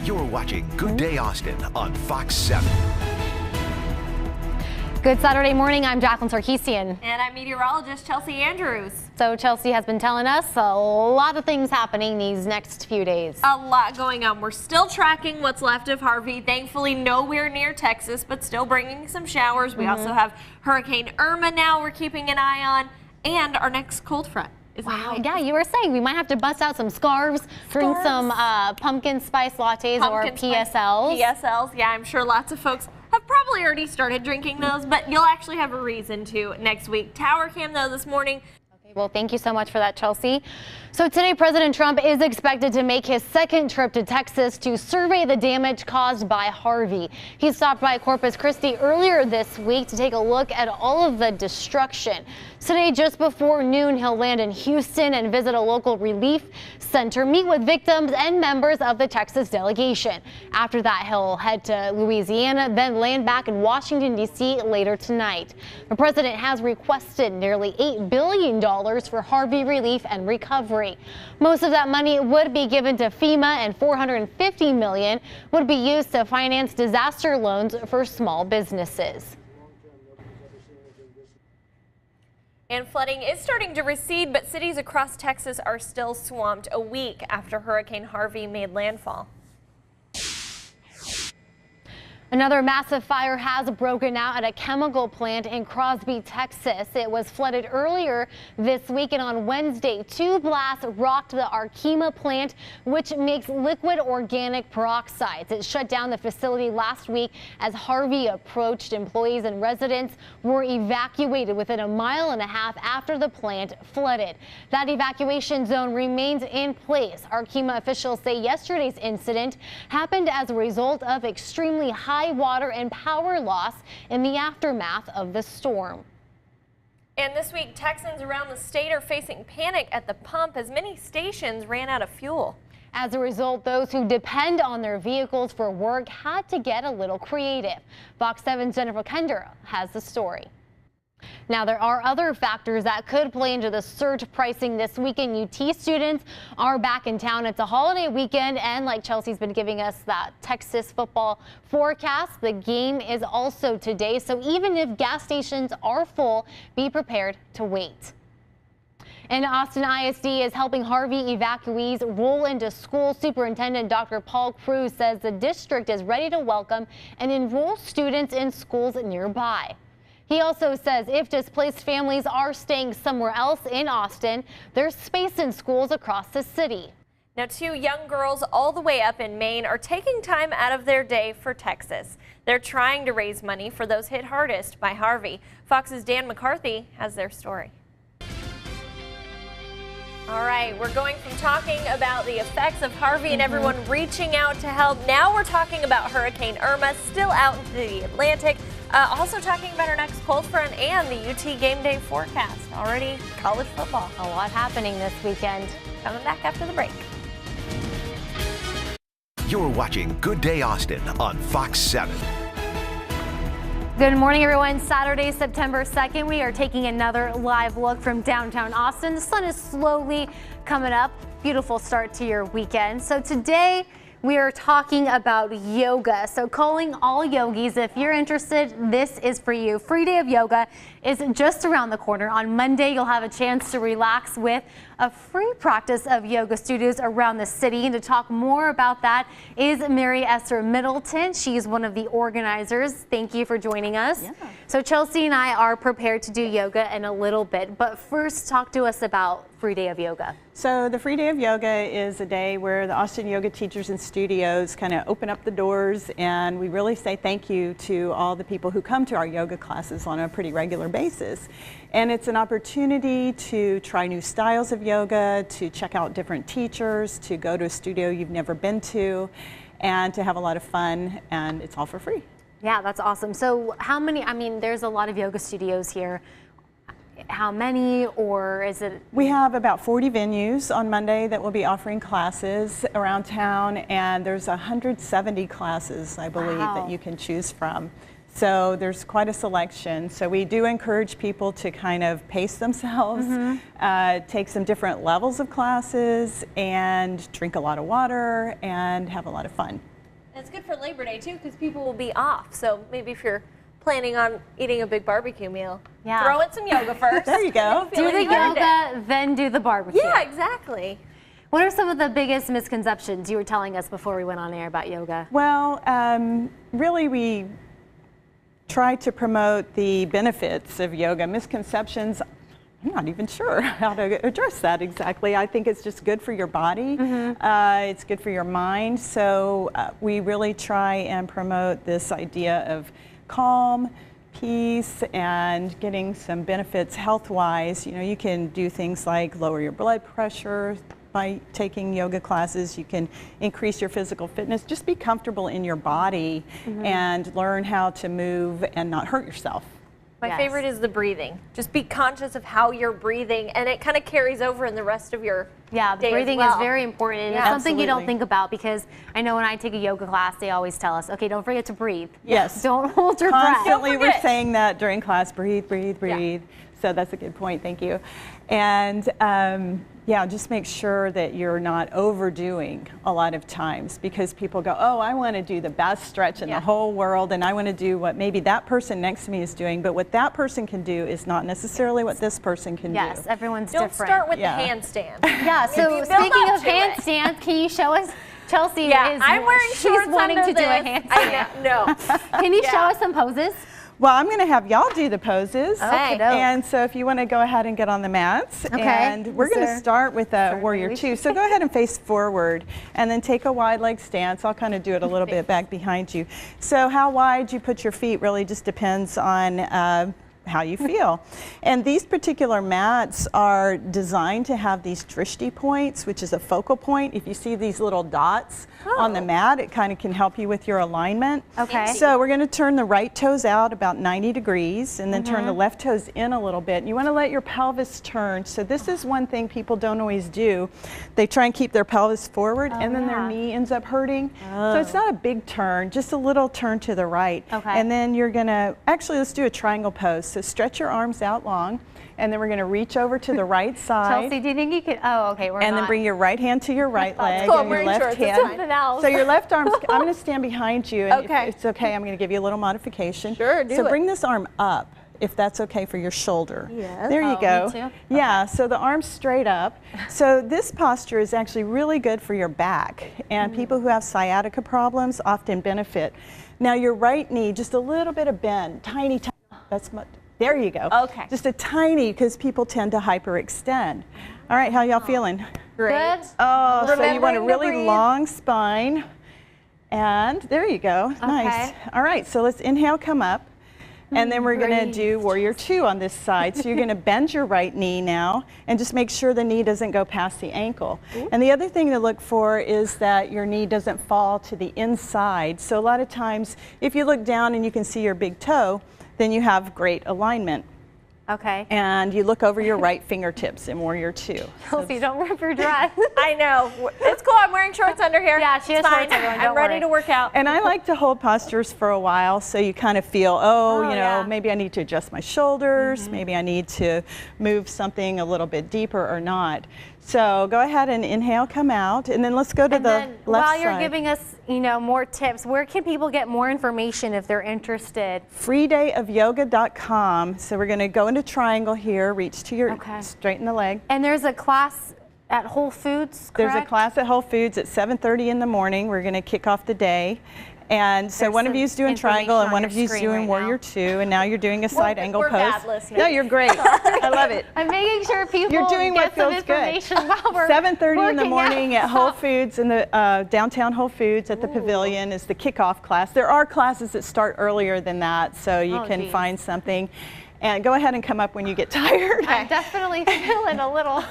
You're watching Good Day Austin on Fox 7. Good Saturday morning. I'm Jacqueline Sarkeesian. And I'm meteorologist Chelsea Andrews. So Chelsea has been telling us a lot of things happening these next few days. A lot going on. We're still tracking what's left of Harvey. Thankfully, nowhere near Texas, but still bringing some showers. We also have Hurricane Irma now we're keeping an eye on, and our next cold front. Wow, yeah, you were saying we might have to bust out some scarves, drink some pumpkin spice lattes or PSLs. PSLs, yeah, I'm sure lots of folks have probably already started drinking those, but you'll actually have a reason to next week. Tower cam, though, this morning. Okay, well, thank you so much for that, Chelsea. So today, President Trump is expected to make his second trip to Texas to survey the damage caused by Harvey. He stopped by Corpus Christi earlier this week to take a look at all of the destruction. Today, just before noon, he'll land in Houston and visit a local relief center, meet with victims and members of the Texas delegation. After that, he'll head to Louisiana, then land back in Washington, D.C. later tonight. The president has requested nearly $8 billion for Harvey relief and recovery. Most of that money would be given to FEMA, and $450 million would be used to finance disaster loans for small businesses. And flooding is starting to recede, but cities across Texas are still swamped a week after Hurricane Harvey made landfall. Another massive fire has broken out at a chemical plant in Crosby, Texas. It was flooded earlier this week, and on Wednesday, two blasts rocked the Arkema plant, which makes liquid organic peroxides. It shut down the facility last week as Harvey approached. Employees and residents were evacuated within 1.5 miles after the plant flooded. That evacuation zone remains in place. Arkema officials say yesterday's incident happened as a result of extremely high water and power loss in the aftermath of the storm. And this week, Texans around the state are facing panic at the pump as many stations ran out of fuel. As a result, those who depend on their vehicles for work had to get a little creative. Fox 7's Jennifer Kender has the story. Now, there are other factors that could play into the surge pricing this weekend. UT students are back in town. It's a holiday weekend, and like Chelsea's been giving us that Texas football forecast, the game is also today. So even if gas stations are full, be prepared to wait. And Austin ISD is helping Harvey evacuees roll into school. Superintendent Dr. Paul Cruz says the district is ready to welcome and enroll students in schools nearby. He also says if displaced families are staying somewhere else in Austin, there's space in schools across the city. Now, two young girls all the way up in Maine are taking time out of their day for Texas. They're trying to raise money for those hit hardest by Harvey. Fox's Dan McCarthy has their story. All right, we're going from talking about the effects of Harvey and everyone reaching out to help. Now we're talking about Hurricane Irma, still out into the Atlantic. Also talking about our next cold front and the UT game day forecast. Already college football. A lot happening this weekend. Coming back after the break. You're watching Good Day Austin on Fox 7. Good morning, everyone. Saturday, September 2nd, we are taking another live look from downtown Austin. The sun is slowly coming up. Beautiful start to your weekend. So today, we are talking about yoga. So calling all yogis, if you're interested, this is for you. Free day of yoga is just around the corner. On Monday, you'll have a chance to relax with a free practice of yoga studios around the city. And to talk more about that is Mary Esther Middleton. She's one of the organizers. Thank you for joining us. Yeah. So Chelsea and I are prepared to do yoga in a little bit, but first talk to us about Free Day of Yoga. So the Free Day of Yoga is a day where the Austin Yoga teachers and studios kind of open up the doors, and we really say thank you to all the people who come to our yoga classes on a pretty regular basis. And it's an opportunity to try new styles of yoga, to check out different teachers, to go to a studio you've never been to, and to have a lot of fun, and it's all for free. Yeah, that's awesome. So how many, I mean, there's a lot of yoga studios here. How many, or is it? We have about 40 venues on Monday that will be offering classes around town, and there's 170 classes, I believe, that you can choose from. So there's quite a selection. So we do encourage people to kind of pace themselves, take some different levels of classes, and drink a lot of water and have a lot of fun. And it's good for Labor Day too, because people will be off. So maybe if you're planning on eating a big barbecue meal, throw in some yoga first. There you go. Do the yoga, then do the barbecue. Yeah, exactly. What are some of the biggest misconceptions you were telling us before we went on air about yoga? Well, really we try to promote the benefits of yoga. Misconceptions, I'm not even sure how to address that exactly. I think it's just good for your body. It's good for your mind. So we really try and promote this idea of calm, peace, and getting some benefits health-wise. You know, you can do things like lower your blood pressure by taking yoga classes. You can increase your physical fitness. Just be comfortable in your body and learn how to move and not hurt yourself. My favorite is the breathing. Just be conscious of how you're breathing, and it kind of carries over in the rest of your the day breathing as well. is very important. And it's something you don't think about, because I know when I take a yoga class, they always tell us, okay, don't forget to breathe. Yes. Don't hold your breath. Constantly we're saying that during class, breathe, breathe, breathe. So that's a good point, thank you. And yeah, just make sure that you're not overdoing a lot of times, because people go, oh, I want to do the best stretch in the whole world, and I want to do what maybe that person next to me is doing, but what that person can do is not necessarily what this person can do. Yes, everyone's Don't different. start with the handstand. Yeah, so speaking of handstands, can you show us? Chelsea I'm wearing shorts she's wanting under to do a this. handstand. No. Can you show us some poses? Well, I'm going to have y'all do the poses. Okay. And so if you want to go ahead and get on the mats. Okay. And we're going to start with Warrior 2. So go ahead and face forward and then take a wide leg stance. I'll kind of do it a little bit back behind you. So how wide you put your feet really just depends on how you feel. And these particular mats are designed to have these drishti points, which is a focal point. If you see these little dots on the mat, it kind of can help you with your alignment. Okay. So we're going to turn the right toes out about 90 degrees and then turn the left toes in a little bit. And you want to let your pelvis turn. So this is one thing people don't always do. They try and keep their pelvis forward and then their knee ends up hurting. So it's not a big turn, just a little turn to the right. Okay. And then you're going to, actually let's do a triangle pose. So stretch your arms out long, and then we're going to reach over to the right side. Chelsea, do you think you could? Oh, okay. And then bring your right hand to your right leg cool, and your I'm left wearing shorts. hand. Something else. So your left arm's, I'm going to stand behind you, and Okay. if it's okay, I'm going to give you a little modification. Sure, do So it. bring this arm up, if that's okay for your shoulder. Yes. There you go. me too? Yeah, so the arm's straight up. So this posture is actually really good for your back, and people who have sciatica problems often benefit. Now your right knee, just a little bit of bend, tiny, that's much. There you go. Okay. Just a tiny, because people tend to hyperextend. All right, how y'all feeling? Great. Good. Oh, so you want a Remembering to really breathe. long spine. And there you go. Nice. All right, so let's inhale, come up. And then we're going to do Warrior 2 on this side. So you're going to bend your right knee now and just make sure the knee doesn't go past the ankle. And the other thing to look for is that your knee doesn't fall to the inside. So a lot of times, if you look down and you can see your big toe, then you have great alignment. Okay. And you look over your right fingertips in Warrior 2. Chelsea, don't rip your dress. I know. It's cool. I'm wearing shorts under here. Yeah, she has It's fine. shorts, everyone, I'm don't ready worry. to work out. And I like to hold postures for a while so you kind of feel, you know, yeah. maybe I need to adjust my shoulders, maybe I need to move something a little bit deeper or not. So go ahead and inhale, come out, and then let's go to And the then left while you're side. giving us, you know, more tips, where can people get more information if they're interested? freedayofyoga.com. So we're going to go into triangle here, reach to your, Okay. straighten the leg. And there's a class at Whole Foods, correct? There's a class at Whole Foods at 7:30 in the morning. We're going to kick off the day. And so There's one of some you's doing triangle information and on one your of you's screen doing right Warrior now. 2, and now you're doing a side angle we're pose. bad listeners. No, you're great. I love it. I'm making sure people You're doing get what some feels good. information while we're 7:30 in the working morning out. at Whole Foods in the downtown Whole Foods at the Pavilion is the kickoff class. There are classes that start earlier than that, so you Oh, can geez. find something. And go ahead and come up when you get tired. I'm definitely feeling a little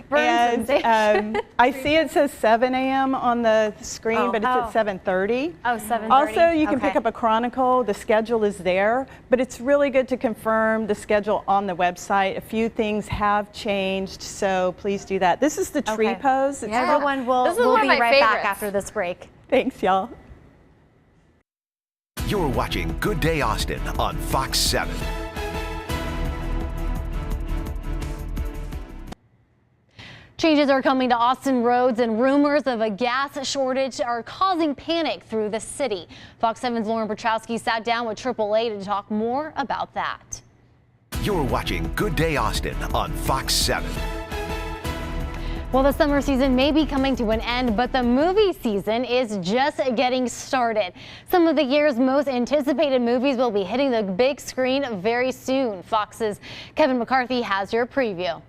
burn And sensation. I see it says 7 a.m. on the screen, but it's Oh. at 7:30. Oh, 7:30. Also, you can Okay. pick up a chronicle. The schedule is there, but it's really good to confirm the schedule on the website. A few things have changed, so please do that. This is the tree Okay. pose. It's Everyone will This is we'll one be of my right back favorites. after this break. Thanks, y'all. You're watching Good Day Austin on Fox 7. Changes are coming to Austin roads, and rumors of a gas shortage are causing panic through the city. Fox 7's Lauren Petrowski sat down with AAA to talk more about that. You're watching Good Day Austin on Fox 7. Well, the summer season may be coming to an end, but the movie season is just getting started. Some of the year's most anticipated movies will be hitting the big screen very soon. Fox's Kevin McCarthy has your preview.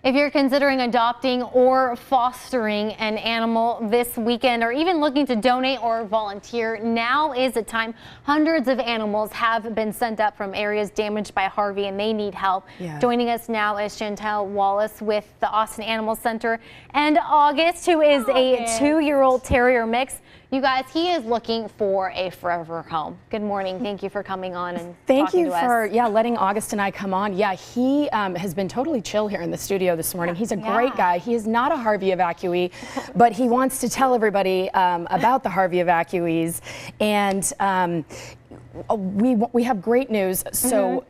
If you're considering adopting or fostering an animal this weekend, or even looking to donate or volunteer, now is the time. Hundreds of animals have been sent up from areas damaged by Harvey, and they need help. Yeah. Joining us now is Chantel Wallace with the Austin Animal Center, and August, who is a 2-year-old terrier mix. You guys, he is looking for a forever home. Good morning. Thank you for coming on and Thank you talking to for us. letting August and I come on. Yeah, he has been totally chill here in the studio this morning. He's a great guy. He is not a Harvey evacuee, but he wants to tell everybody about the Harvey evacuees. And we have great news. So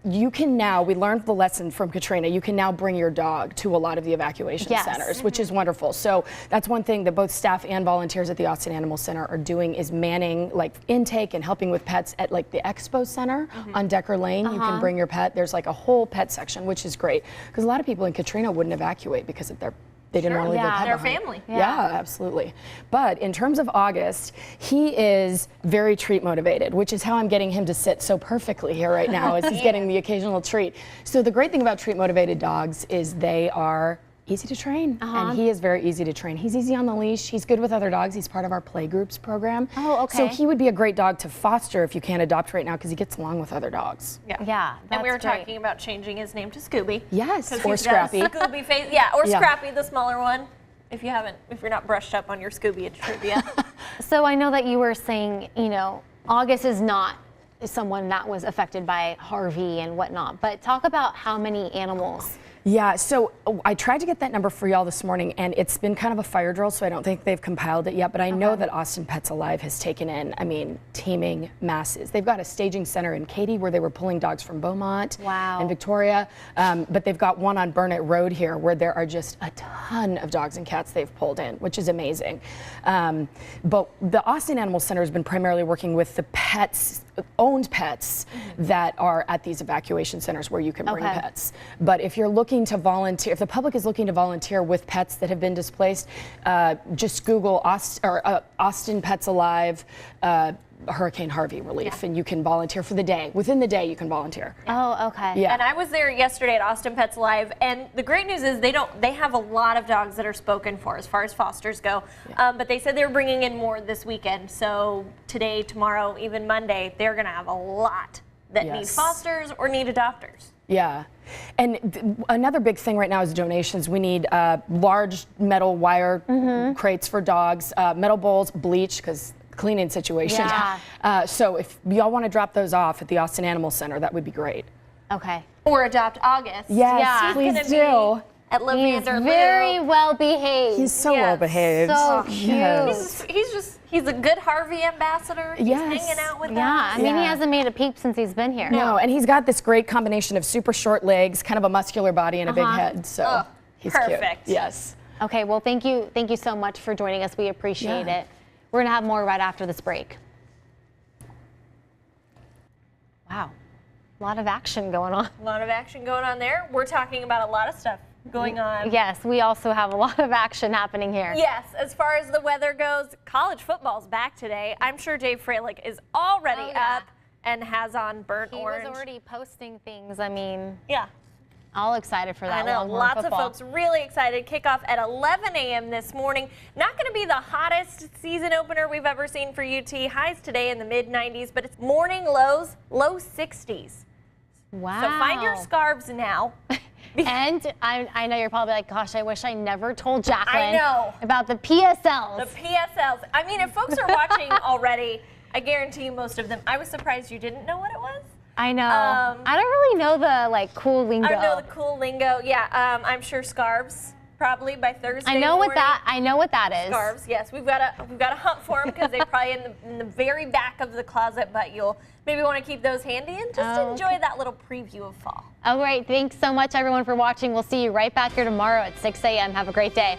you can now, we learned the lesson from Katrina, you can now bring your dog to a lot of the evacuation centers, which is wonderful. So that's one thing that both staff and volunteers at the Austin Animal Center are doing, is manning like intake and helping with pets at like the Expo Center on Decker Lane. You can bring your pet. There's like a whole pet section, which is great, because a lot of people in Katrina wouldn't evacuate because of they didn't want to leave their pet their behind. family. Yeah, absolutely. But in terms of August, he is very treat motivated, which is how I'm getting him to sit so perfectly here right now, as he's getting the occasional treat. So the great thing about treat motivated dogs is they are easy to train, and he is very easy to train. He's easy on the leash. He's good with other dogs. He's part of our play groups program. Oh, okay. So he would be a great dog to foster if you can't adopt right now, because he gets along with other dogs. Yeah, And we were that's great. talking about changing his name to Scooby. Yes, 'Cause or he's got a Scrappy. Scooby face. Yeah, or Yeah. Scrappy, the smaller one. If you're not brushed up on your Scooby trivia. So I know that you were saying, August is not someone that was affected by Harvey and whatnot, but talk about how many animals. Yeah, so I tried to get that number for y'all this morning, and it's been kind of a fire drill, so I don't think they've compiled it yet, but I know that Austin Pets Alive has taken in, teeming masses. They've got a staging center in Katy where they were pulling dogs from Beaumont and Victoria, but they've got one on Burnett Road here where there are just a ton of dogs and cats they've pulled in, which is amazing. But the Austin Animal Center has been primarily working with the owned pets that are at these evacuation centers where you can bring pets. But if you're looking to volunteer, if the public is looking to volunteer with pets that have been displaced, just Google Austin Pets Alive Hurricane Harvey relief, and you can volunteer for the day. Within the day, you can volunteer. Oh, okay. Yeah. And I was there yesterday at Austin Pets Alive, and the great news is they have a lot of dogs that are spoken for as far as fosters go. But they said they were bringing in more this weekend. So today, tomorrow, even Monday, they're going to have a lot that need fosters or need adopters. Yeah. And another big thing right now is donations. We need large metal wire crates for dogs, metal bowls, bleach, because cleaning situation. So if y'all want to drop those off at the Austin Animal Center, that would be great. Okay. Or adopt August. Yes, He's please gonna do. be at He's Lavender very Lou. well behaved. He's so well behaved. So cute. Yes. He's a good Harvey ambassador. He's hanging out with us. I mean, he hasn't made a peep since he's been here. No, and he's got this great combination of super short legs, kind of a muscular body, and a big head. So he's perfect. cute. Yes. Okay, well, thank you so much for joining us. We appreciate it. We're gonna have more right after this break. Wow, a lot of action going on. A lot of action going on there. We're talking about a lot of stuff going on. Yes, we also have a lot of action happening here. Yes, as far as the weather goes, college football's back today. I'm sure Dave Freilich is already up and has on burnt orange. He was already posting things. I mean, yeah. All excited for that. I know, Longhorn lots football. of folks really excited. Kickoff at 11 a.m. this morning. Not going to be the hottest season opener we've ever seen for UT. Highs today in the mid-90s, but it's morning lows, low 60s. Wow. So find your scarves now. And I know you're probably like, gosh, I wish I never told Jacqueline I know. about the PSLs. The PSLs. I mean, if folks are watching already, I guarantee you most of them. I was surprised you didn't know what it was. I know. I don't really know the cool lingo. I don't know the cool lingo. Yeah, I'm sure scarves probably by Thursday. I know morning. I know what that is. Scarves, yes. We've got to hunt for them because they're probably in the very back of the closet, but you'll maybe want to keep those handy and just enjoy that little preview of fall. All right, thanks so much everyone for watching. We'll see you right back here tomorrow at 6 a.m. Have a great day.